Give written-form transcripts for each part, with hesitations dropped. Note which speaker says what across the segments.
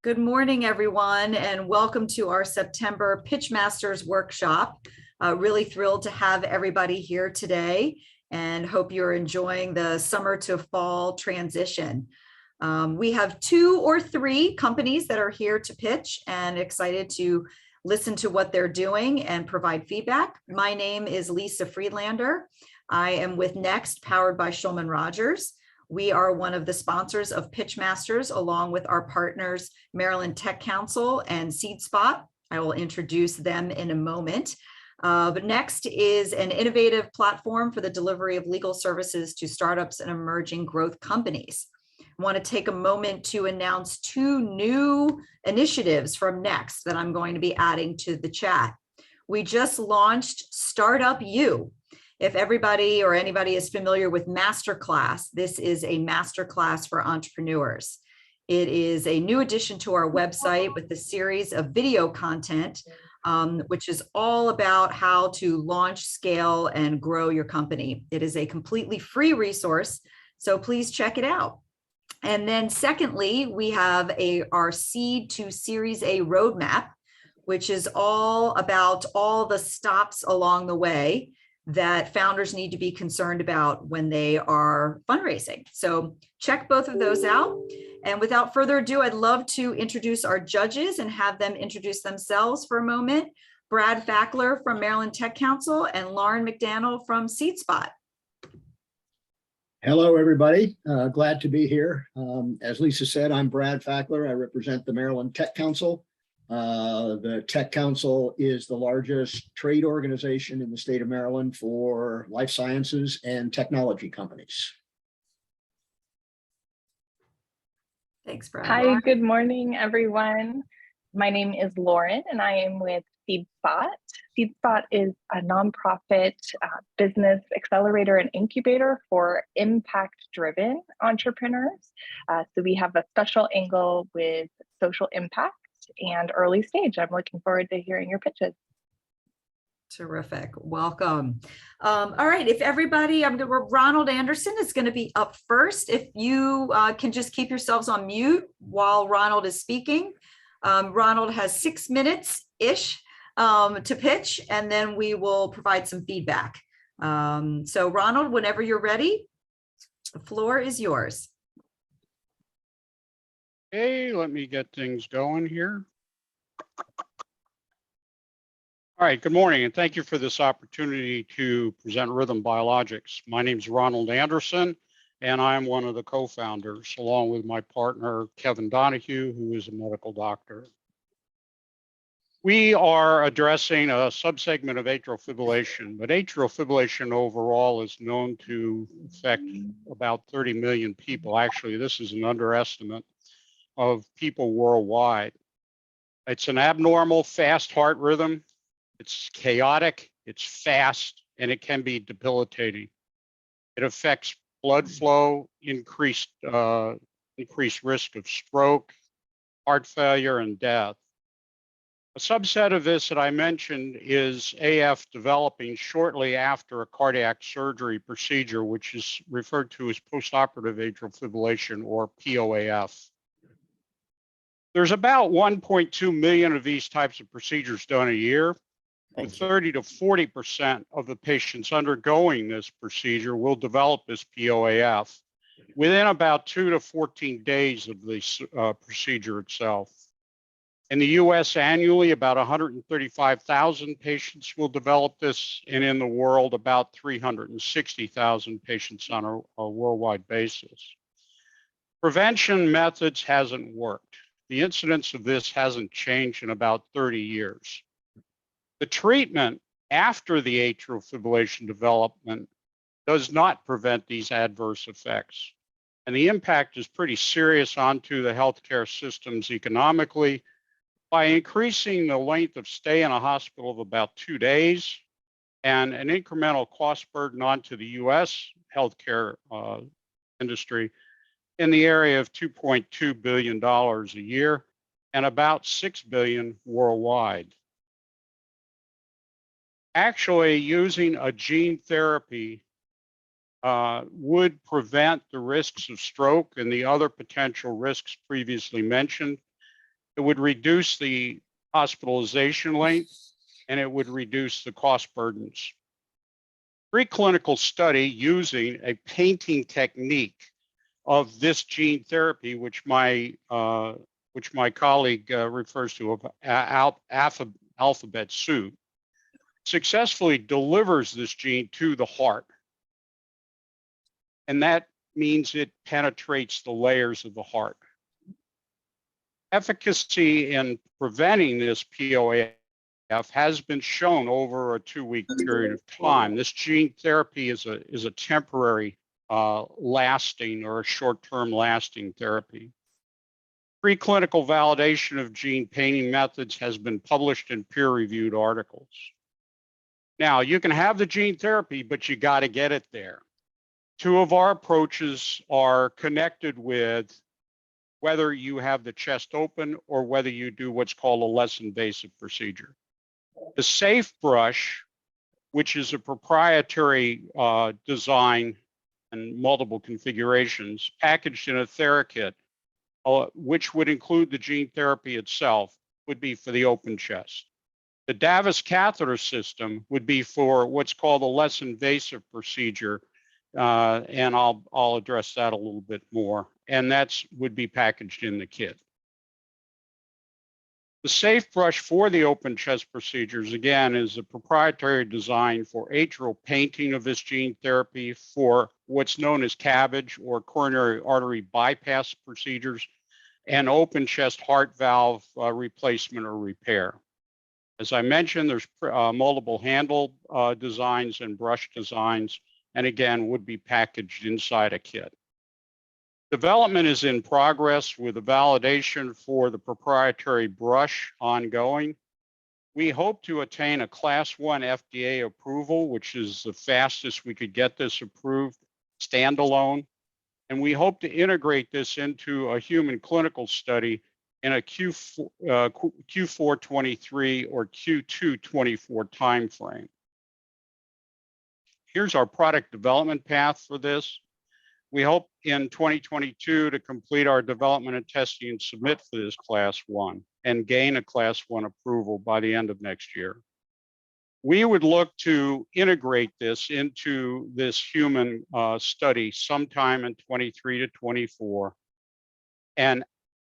Speaker 1: Good morning, everyone, and welcome to our September Pitchmasters workshop. Really thrilled to have everybody here today and hope you're enjoying the summer to fall transition. We have 2 or 3 companies that are here to pitch and excited to listen to what they're doing and provide feedback. My name is Lisa Friedlander. I am with Next, powered by Shulman Rogers. We are one of the sponsors of Pitchmasters, along with our partners, Maryland Tech Council and SeedSpot. I will introduce them in a moment. But Next is an innovative platform for the delivery of legal services to startups and emerging growth companies. I want to take a moment to announce 2 new initiatives from Next that I'm going to be adding to the chat. We just launched Startup U. If everybody or anybody is familiar with Masterclass, this is a masterclass for entrepreneurs. It is a new addition to our website with a series of video content, which is all about how to launch, scale, and grow your company. It is a completely free resource, so please check it out. And then secondly, we have our Seed to Series A roadmap, which is all about all the stops along the way that founders need to be concerned about when they are fundraising. So check both of those out. And without further ado, I'd love to introduce our judges and have them introduce themselves for a moment. Brad Fackler from Maryland Tech Council and Lauren McDaniel from SeedSpot.
Speaker 2: Hello, everybody. Glad to be here. As Lisa said, I'm Brad Fackler. I represent the Maryland Tech Council. The Tech Council is the largest trade organization in the state of Maryland for life sciences and technology companies.
Speaker 1: Thanks, Brad.
Speaker 3: Hi, good morning, everyone. My name is Lauren, and I am with SeedSpot. SeedSpot is a nonprofit business accelerator and incubator for impact-driven entrepreneurs. So we have a special angle with social impact and early stage. I'm looking forward to hearing your pitches.
Speaker 1: Terrific. Welcome. All right. If everybody, Ronald Anderson is going to be up first. If you can just keep yourselves on mute while Ronald is speaking. Ronald has 6 minutes-ish to pitch, and then we will provide some feedback. So Ronald, whenever you're ready, the floor is yours.
Speaker 4: Okay, let me get things going here. All right, good morning, and thank you for this opportunity to present Rhythm Biologics. My name is Ronald Anderson, and I'm one of the co-founders, along with my partner, Kevin Donahue, who is a medical doctor. We are addressing a subsegment of atrial fibrillation, but atrial fibrillation overall is known to affect about 30 million people. Actually, this is an underestimate of people worldwide. It's an abnormal, fast heart rhythm. It's chaotic, it's fast, and it can be debilitating. It affects blood flow, increased risk of stroke, heart failure, and death. A subset of this that I mentioned is AF developing shortly after a cardiac surgery procedure, which is referred to as postoperative atrial fibrillation, or POAF. There's about 1.2 million of these types of procedures done a year. With 30 to 40% of the patients undergoing this procedure will develop this POAF within about 2 to 14 days of the procedure itself. In the US annually, about 135,000 patients will develop this, and in the world, about 360,000 patients on a worldwide basis. Prevention methods hasn't worked. The incidence of this hasn't changed in about 30 years. The treatment after the atrial fibrillation development does not prevent these adverse effects. And the impact is pretty serious onto the healthcare systems economically by increasing the length of stay in a hospital of about 2 days and an incremental cost burden onto the US healthcare industry in the area of $2.2 billion a year and about $6 billion worldwide. Actually, using a gene therapy would prevent the risks of stroke and the other potential risks previously mentioned. It would reduce the hospitalization length, and it would reduce the cost burdens. Preclinical study using a painting technique of this gene therapy, which my colleague refers to as alphabet soup, successfully delivers this gene to the heart. And that means it penetrates the layers of the heart. Efficacy in preventing this POAF has been shown over a 2-week period of time. This gene therapy is a temporary lasting or a short-term lasting therapy. Preclinical validation of gene painting methods has been published in peer-reviewed articles. Now, you can have the gene therapy, but you got to get it there. 2 of our approaches are connected with whether you have the chest open or whether you do what's called a less invasive procedure. The Safe Brush, which is a proprietary design and multiple configurations packaged in a TheraKit, which would include the gene therapy itself, would be for the open chest. The Davis catheter system would be for what's called a less invasive procedure, and I'll address that a little bit more. And that's would be packaged in the kit. The Safe Brush for the open chest procedures, again, is a proprietary design for atrial painting of this gene therapy for what's known as CABG or coronary artery bypass procedures and open chest heart valve replacement or repair. As I mentioned, there's multiple handle designs and brush designs, and again, would be packaged inside a kit. Development is in progress with the validation for the proprietary brush ongoing. We hope to attain a Class 1 FDA approval, which is the fastest we could get this approved standalone. And we hope to integrate this into a human clinical study in a Q4 23 or Q2 24 timeframe. Here's our product development path for this. We hope in 2022 to complete our development and testing and submit for this Class 1 and gain a Class 1 approval by the end of next year. We would look to integrate this into this human study sometime in 23 to 24, and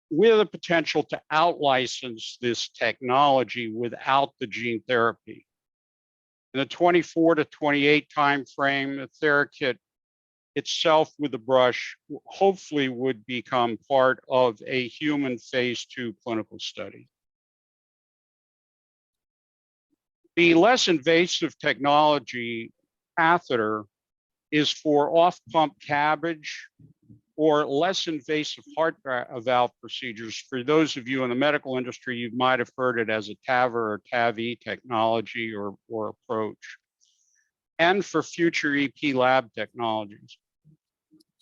Speaker 4: with the potential to out-license this technology without the gene therapy. In the 24 to 28 timeframe, the TheraKit itself with the brush hopefully would become part of a human phase 2 clinical study. The less invasive technology catheter is for off-pump CABG or less invasive heart valve procedures. For those of you in the medical industry, you might have heard it as a TAVR or TAVI technology or approach, and for future EP lab technologies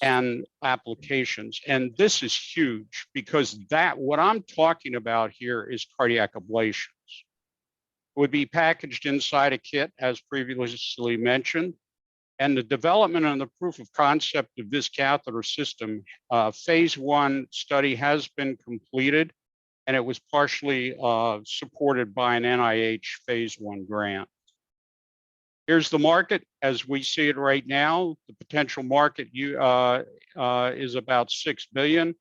Speaker 4: and applications. And this is huge because what I'm talking about here is cardiac ablations. It would be packaged inside a kit, as previously mentioned. And the development and the proof of concept of this catheter system, phase 1 study has been completed, and it was partially supported by an NIH phase 1 grant. Here's the market as we see it right now. The potential market is about $6 billion,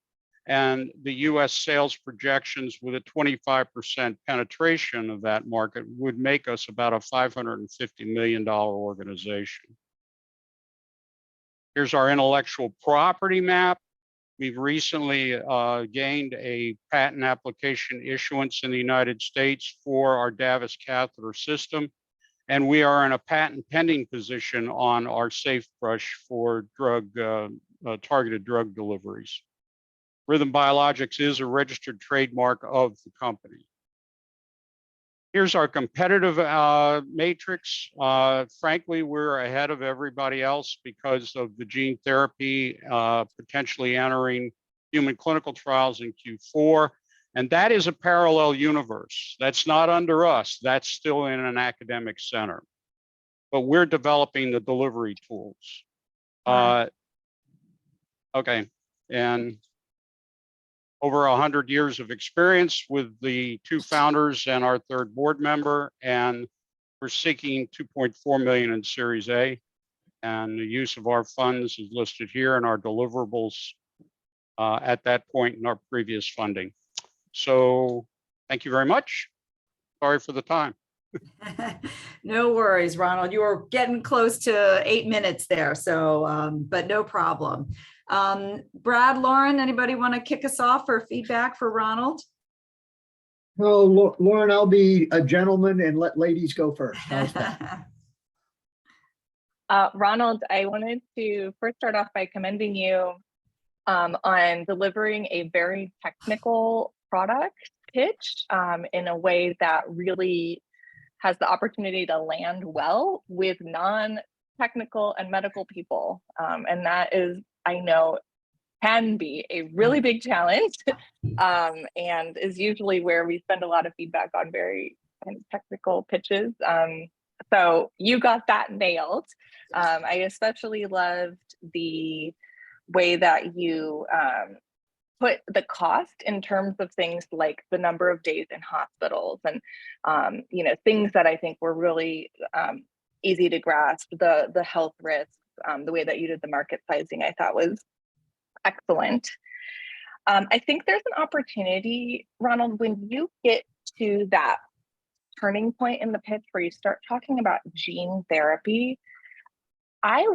Speaker 4: and the US sales projections with a 25% penetration of that market would make us about a $550 million organization. Here's our intellectual property map. We've recently gained a patent application issuance in the United States for our Davis catheter system. And we are in a patent pending position on our Safe Brush for targeted drug deliveries. Rhythm Biologics is a registered trademark of the company. Here's our competitive matrix. Frankly, we're ahead of everybody else because of the gene therapy potentially entering human clinical trials in Q4. And that is a parallel universe. That's not under us. That's still in an academic center. But we're developing the delivery tools. Okay. And over 100 years of experience with the two founders and our third board member, and we're seeking 2.4 million in Series A. And the use of our funds is listed here in our deliverables at that point in our previous funding. So thank you very much. Sorry for the time.
Speaker 1: No worries, Ronald. You were getting close to 8 minutes there, so but no problem. Brad, Lauren, anybody want to kick us off for feedback for Ronald?
Speaker 2: No, Lauren, I'll be a gentleman and let ladies go first. How's that?
Speaker 3: Ronald, I wanted to first start off by commending you on delivering a very technical product pitch in a way that really has the opportunity to land well with non-technical and medical people. And that is, I know, can be a really big challenge and is usually where we spend a lot of feedback on very kind of technical pitches. So you got that nailed. I especially loved the way that you put the cost in terms of things like the number of days in hospitals and you know, things that I think were really easy to grasp, the health risks, the way that you did the market sizing, I thought was excellent. I think there's an opportunity, Ronald, when you get to that turning point in the pitch where you start talking about gene therapy, I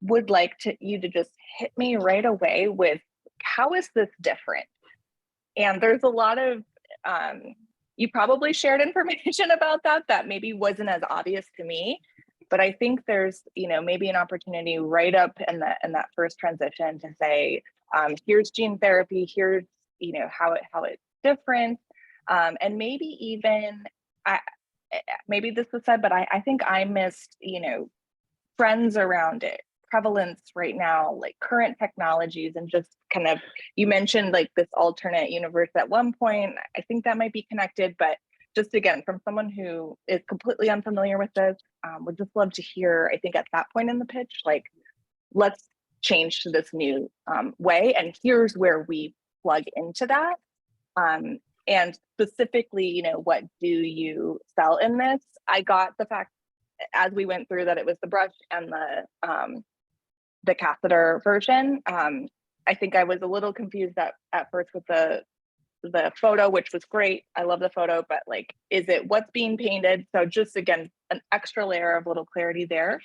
Speaker 3: would like you to just hit me right away with, how is this different? And there's a lot of, you probably shared information about that maybe wasn't as obvious to me, but I think there's, you know, maybe an opportunity right up in that first transition to say, here's gene therapy, here's, you know, how it's different. And maybe even, maybe this was said, but I think I missed, you know, trends around it, prevalence right now, like current technologies, and just kind of, you mentioned like this alternate universe at one point. I think that might be connected, but just again, from someone who is completely unfamiliar with this, would just love to hear, I think at that point in the pitch, like, let's change to this new way, and here's where we plug into that. And specifically, you know, what do you sell in this? I got the fact as we went through that it was the brush and the catheter version. I think I was a little confused at first with the photo, which was great. I love the photo, but like, is it what's being painted? So just again, an extra layer of little clarity there.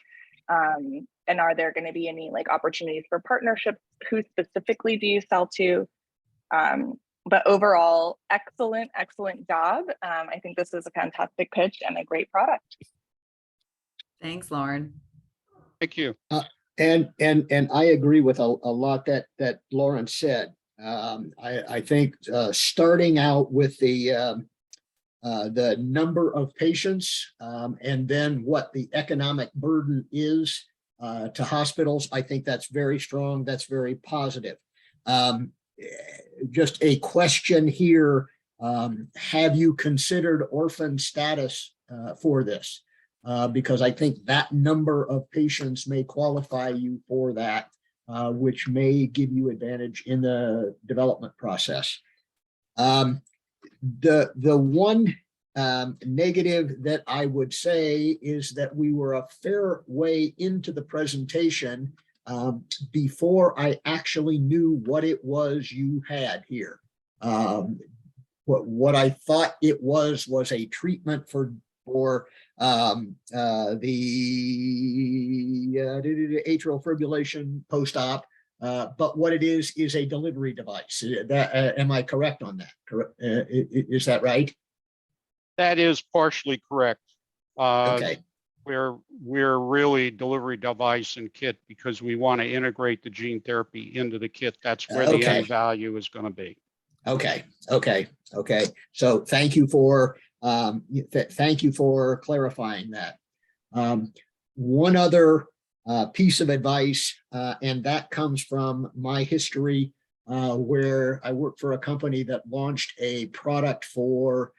Speaker 3: And are there going to be any like opportunities for partnerships? Who specifically do you sell to? But overall, excellent job. I think this is a fantastic pitch and a great product.
Speaker 1: Thanks, Lauren.
Speaker 4: Thank you.
Speaker 2: And I agree with a lot that Lauren said. I think starting out with the number of patients and then what the economic burden is to hospitals, I think that's very strong. That's very positive. Just a question here. Have you considered orphan status for this? Because I think that number of patients may qualify you for that, which may give you advantage in the development process. The one negative that I would say is that we were a fair way into the presentation before I actually knew what it was you had here. What I thought it was a treatment for the atrial fibrillation post-op, but what it is a delivery device. Am I correct on that? Is that right?
Speaker 4: That is partially correct.
Speaker 2: Okay.
Speaker 4: We're really delivery device and kit because we want to integrate the gene therapy into the kit. That's where the end value is going to be. Okay.
Speaker 2: So thank you for clarifying that. One other piece of advice, and that comes from my history, where I worked for a company that launched a product for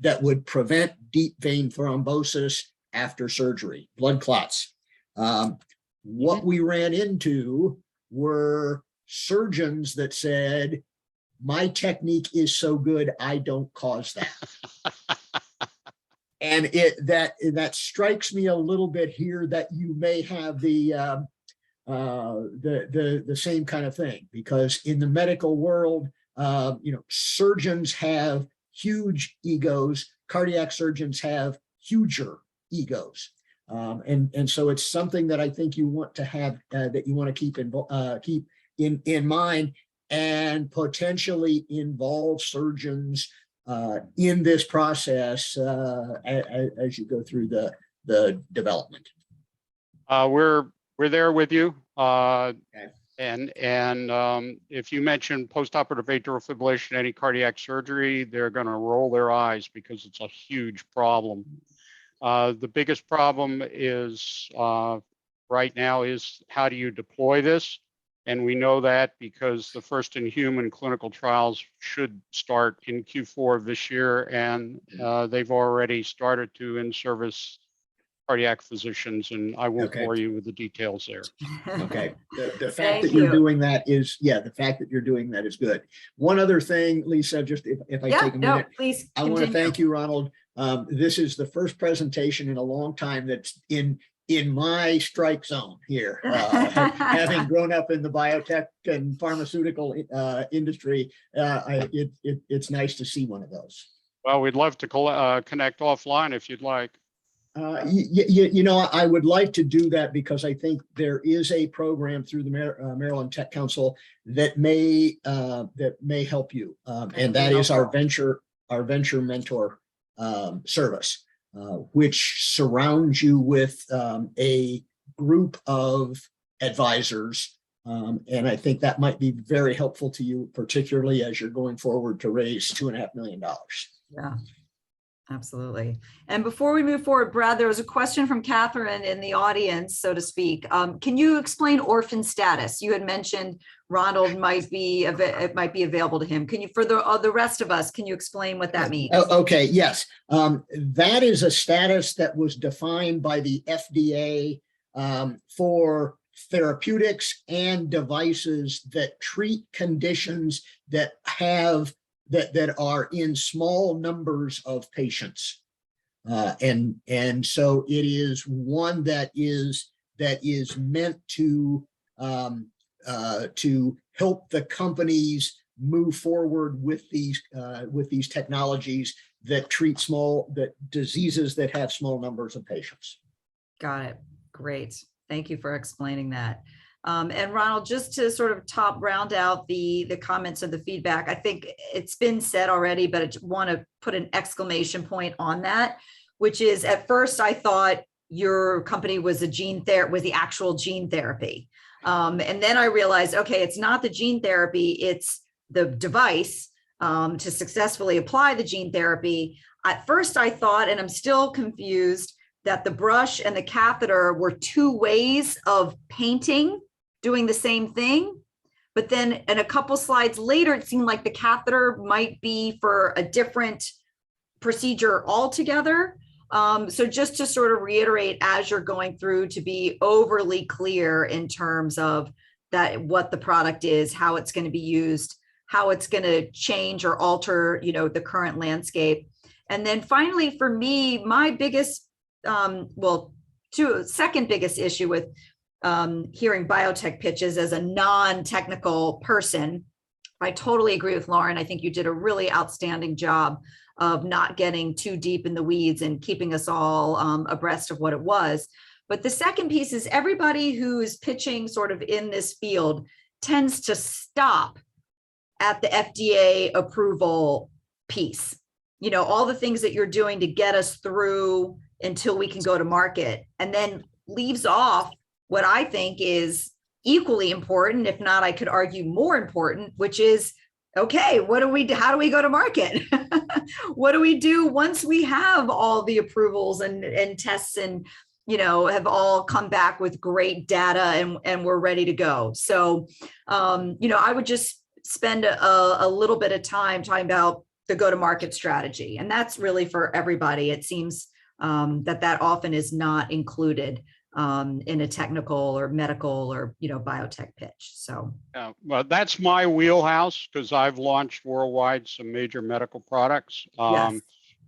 Speaker 2: that would prevent deep vein thrombosis after surgery, blood clots. What we ran into were surgeons that said, my technique is so good, I don't cause that. And that strikes me a little bit here that you may have the same kind of thing, because in the medical world, surgeons have huge egos, cardiac surgeons have huger egos. And so it's something that I think you want to have, that you want to keep in mind, and potentially involve surgeons in this process as you go through the development.
Speaker 4: We're there with you.
Speaker 2: Okay.
Speaker 4: And if you mention postoperative atrial fibrillation, any cardiac surgery, they're going to roll their eyes because it's a huge problem. The biggest problem is right now is how do you deploy this? And we know that because the first in human clinical trials should start in Q4 of this year, and they've already started to in-service cardiac physicians, and I won't bore you with the details there.
Speaker 2: Okay. The fact that you're doing that is, the fact that you're doing that is good. One other thing, Lisa, just if I take a minute,
Speaker 1: please
Speaker 2: I want to thank you, Ronald. This is the first presentation in a long time that's in my strike zone here, having grown up in the biotech and pharmaceutical industry. It's nice to see one of those.
Speaker 4: Well, we'd love to connect offline if you'd like.
Speaker 2: I would like to do that, because I think there is a program through the Maryland Tech Council that may help you, and that is our venture mentor service, which surrounds you with a group of advisors, and I think that might be very helpful to you, particularly as you're going forward to raise $2.5 million.
Speaker 1: Yeah. Absolutely. And before we move forward, Brad, there was a question from Catherine in the audience, so to speak. Can you explain orphan status? You had mentioned Ronald might be available to him. Can you, for the rest of us, can you explain what that means?
Speaker 2: Okay, yes. That is a status that was defined by the FDA for therapeutics and devices that treat conditions that are in small numbers of patients, and so it is one that is meant to help the companies move forward with these technologies that treat diseases that have small numbers of patients.
Speaker 1: Got it. Great. Thank you for explaining that. And Ronald, just to sort of round out the comments and the feedback, I think it's been said already, but I want to put an exclamation point on that, which is, at first I thought your company was the actual gene therapy. And then I realized, okay, it's not the gene therapy, it's the device to successfully apply the gene therapy. At first I thought, and I'm still confused, that the brush and the catheter were two ways of painting, doing the same thing. But then in a couple slides later, it seemed like the catheter might be for a different procedure altogether. So just to sort of reiterate, as you're going through, to be overly clear in terms of what the product is, how it's going to be used, how it's going to change or alter, the current landscape. And then finally, for me, my biggest, second biggest issue with hearing biotech pitches as a non-technical person, I totally agree with Lauren. I think you did a really outstanding job of not getting too deep in the weeds and keeping us all abreast of what it was. But the second piece is, everybody who is pitching sort of in this field tends to stop at the FDA approval piece. All the things that you're doing to get us through until we can go to market, and then leaves off what I think is equally important, if not, I could argue more important, which is, okay, how do we go to market? What do we do once we have all the approvals and tests and, have all come back with great data and we're ready to go? So, I would just spend a little bit of time talking about the go-to-market strategy. And that's really for everybody. It seems that often is not included. in a technical or medical or, biotech pitch. So.
Speaker 4: Well, that's my wheelhouse because I've launched worldwide some major medical products.
Speaker 1: Yes.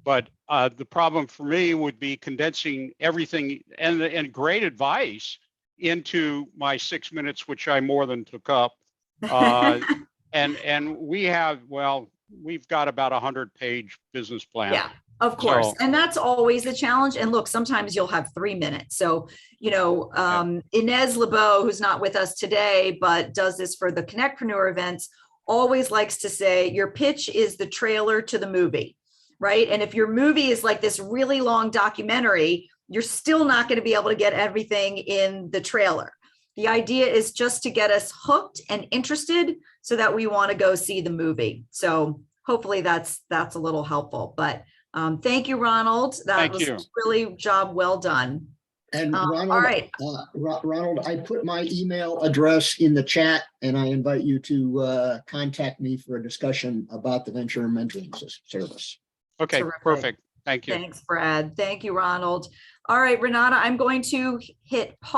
Speaker 4: But the problem for me would be condensing everything and great advice into my 6 minutes, which I more than took up. And we've got about 100-page business plan.
Speaker 1: Yeah, of course.
Speaker 4: So,
Speaker 1: And that's always the challenge. And look, sometimes you'll have 3 minutes. So, Inez LeBeau, who's not with us today, but does this for the Connectpreneur events, always likes to say your pitch is the trailer to the movie, right? And if your movie is like this really long documentary, you're still not going to be able to get everything in the trailer. The idea is just to get us hooked and interested so that we want to go see the movie. So hopefully that's a little helpful. But thank you, Ronald. That was really job well done.
Speaker 2: And Ronald,
Speaker 1: all right.
Speaker 2: Ronald, I put my email address in the chat, and I invite you to contact me for a discussion about the venture mentoring service.
Speaker 4: Okay, terrific. Perfect. Thank you.
Speaker 1: Thanks, Brad. Thank you, Ronald. All right, Renata, I'm going to hit pause.